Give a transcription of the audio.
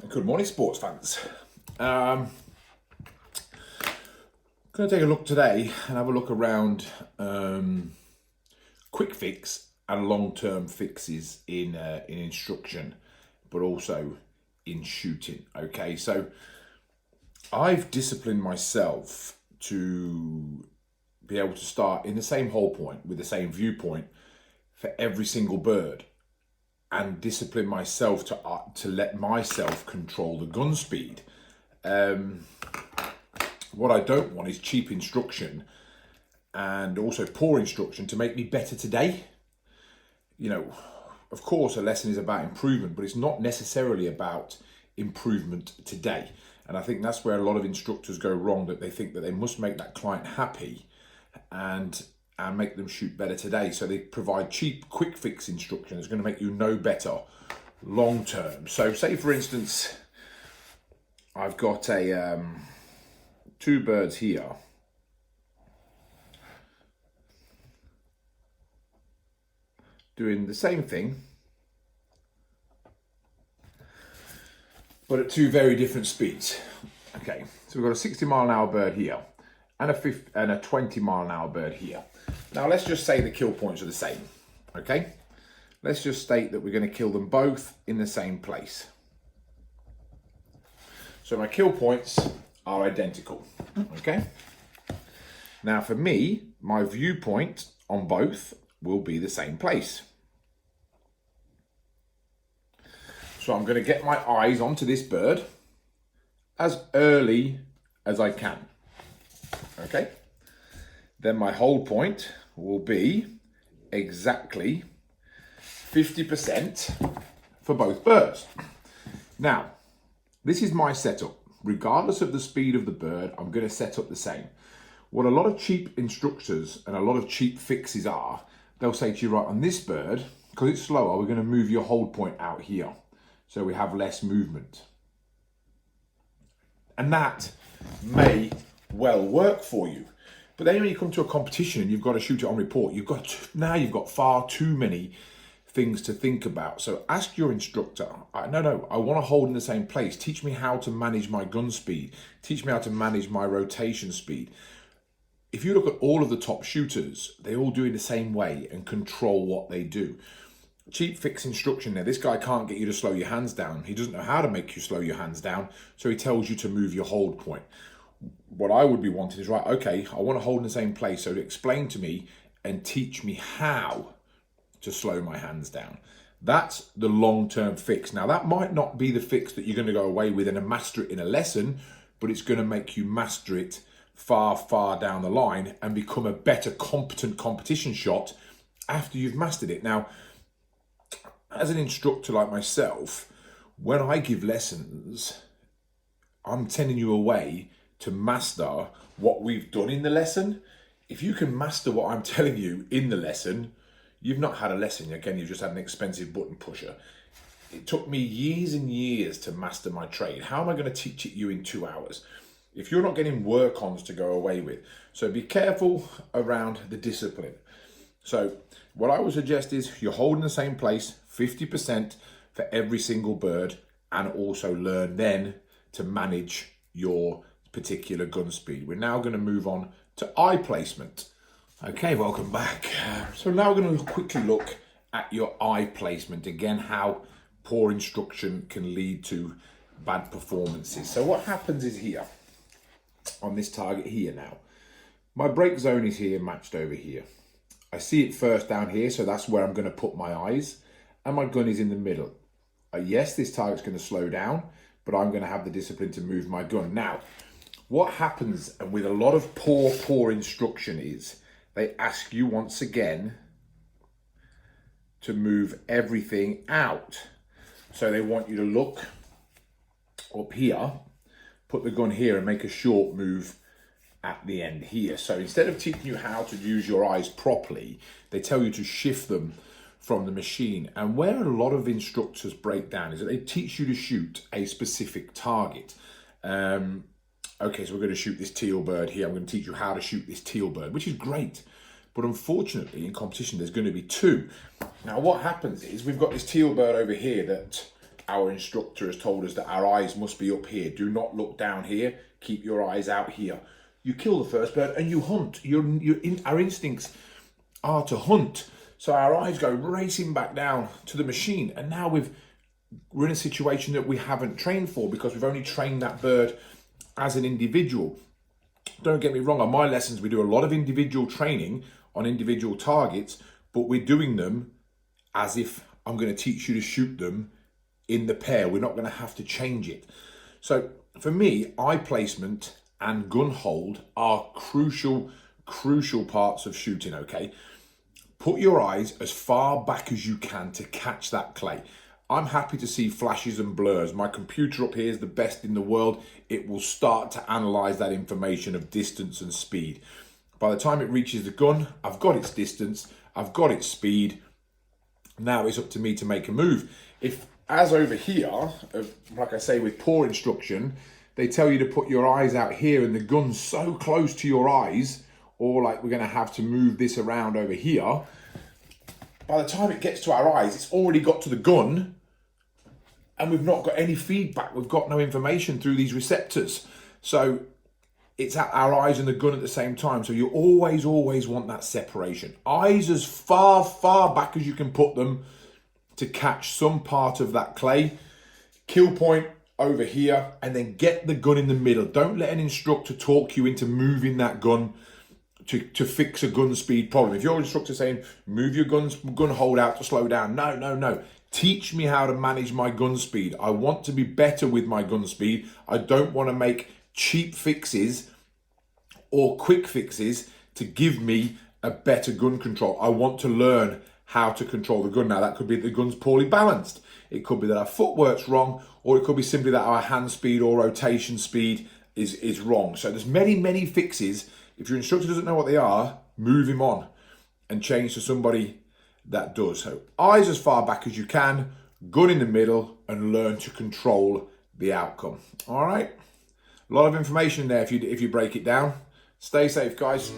Good morning, sports fans. Going to take a look today and have a look around quick fix and long-term fixes in instruction, but also in shooting. Okay, so I've disciplined myself to be able to start in the same hole point with the same viewpoint for every single bird, and discipline myself to let myself control the gun speed. What I don't want is cheap instruction and also poor instruction to make me better today. You know, of course, a lesson is about improvement, but it's not necessarily about improvement today. And I think that's where a lot of instructors go wrong, that they think that they must make that client happy and make them shoot better today. So they provide cheap, quick fix instruction that's going to make you know better long term. So say, for instance, I've got two birds here. Doing the same thing, but at two very different speeds. Okay, so we've got a 60-mile-an-hour bird here and a 20-mile-an-hour bird here. Now let's just say the kill points are the same, okay? Let's just state that we're going to kill them both in the same place. So my kill points are identical, okay? Now for me, my viewpoint on both will be the same place. So I'm going to get my eyes onto this bird as early as I can, okay? Then my hold point will be exactly 50% for both birds. Now, this is my setup. Regardless of the speed of the bird, I'm going to set up the same. What a lot of cheap instructors and a lot of cheap fixes are, they'll say to you, right, on this bird, because it's slower, we're going to move your hold point out here, so we have less movement. And that may well work for you. But then when you come to a competition and you've got to shoot it on report, you've got far too many things to think about. So ask your instructor, no, I want to hold in the same place. Teach me how to manage my gun speed. Teach me how to manage my rotation speed. If you look at all of the top shooters, they all do it the same way and control what they do. Cheap fix instruction there. This guy can't get you to slow your hands down. He doesn't know how to make you slow your hands down, so he tells you to move your hold point. What I would be wanting is, right, okay, I want to hold in the same place, so explain to me and teach me how to slow my hands down. That's the long-term fix. Now, that might not be the fix that you're going to go away with and master it in a lesson, but it's going to make you master it far, far down the line and become a better, competent competition shot after you've mastered it. Now, as an instructor like myself, when I give lessons, I'm sending you away to master what we've done in the lesson. If you can master what I'm telling you in the lesson, you've not had a lesson. Again, you've just had an expensive button pusher. It took me years and years to master my trade. How am I going to teach it you in 2 hours if you're not getting work-ons to go away with? So be careful around the discipline. So what I would suggest is you're holding the same place, 50% for every single bird, and also learn then to manage your particular gun speed. We're now going to move on to eye placement. Okay, welcome back. So now we're going to quickly look at your eye placement. Again, how poor instruction can lead to bad performances. So what happens is here, on this target here now, my break zone is here matched over here. I see it first down here, so that's where I'm going to put my eyes, and my gun is in the middle. Yes, this target's going to slow down, but I'm going to have the discipline to move my gun. Now, what happens with a lot of poor instruction is they ask you once again to move everything out. So they want you to look up here, put the gun here and make a short move at the end here. So instead of teaching you how to use your eyes properly, they tell you to shift them from the machine. And where a lot of instructors break down is that they teach you to shoot a specific target. Okay, so we're going to shoot this teal bird here. I'm going to teach you how to shoot this teal bird, which is great. But unfortunately, in competition, there's going to be two. Now, what happens is we've got this teal bird over here that our instructor has told us that our eyes must be up here. Do not look down here. Keep your eyes out here. You kill the first bird and you hunt. Our instincts are to hunt. So our eyes go racing back down to the machine. And now we're in a situation that we haven't trained for because we've only trained that bird as an individual. Don't get me wrong, on my lessons, we do a lot of individual training on individual targets, but we're doing them as if I'm going to teach you to shoot them in the pair. We're not going to have to change it. So for me, eye placement and gun hold are crucial parts of shooting, okay? Put your eyes as far back as you can to catch that clay. I'm happy to see flashes and blurs. My computer up here is the best in the world. It will start to analyze that information of distance and speed. By the time it reaches the gun, I've got its distance, I've got its speed. Now it's up to me to make a move. If, as over here, like I say, with poor instruction, they tell you to put your eyes out here and the gun's so close to your eyes, or like we're going to have to move this around over here, by the time it gets to our eyes, it's already got to the gun and we've not got any feedback. We've got no information through these receptors. So it's at our eyes and the gun at the same time. So you always want that separation. Eyes as far back as you can put them to catch some part of that clay. Kill point over here, and then get the gun in the middle. Don't let an instructor talk you into moving that gun to fix a gun speed problem. If your instructor's saying, move your gun hold out to slow down. No. Teach me how to manage my gun speed. I want to be better with my gun speed. I don't want to make cheap fixes or quick fixes to give me a better gun control. I want to learn how to control the gun. Now, that could be that the gun's poorly balanced. It could be that our footwork's wrong, or it could be simply that our hand speed or rotation speed is wrong. So there's many fixes. If your instructor doesn't know what they are, move him on and change to somebody that does. So eyes as far back as you can, gun in the middle, and learn to control the outcome. All right? A lot of information there if you break it down. Stay safe, guys.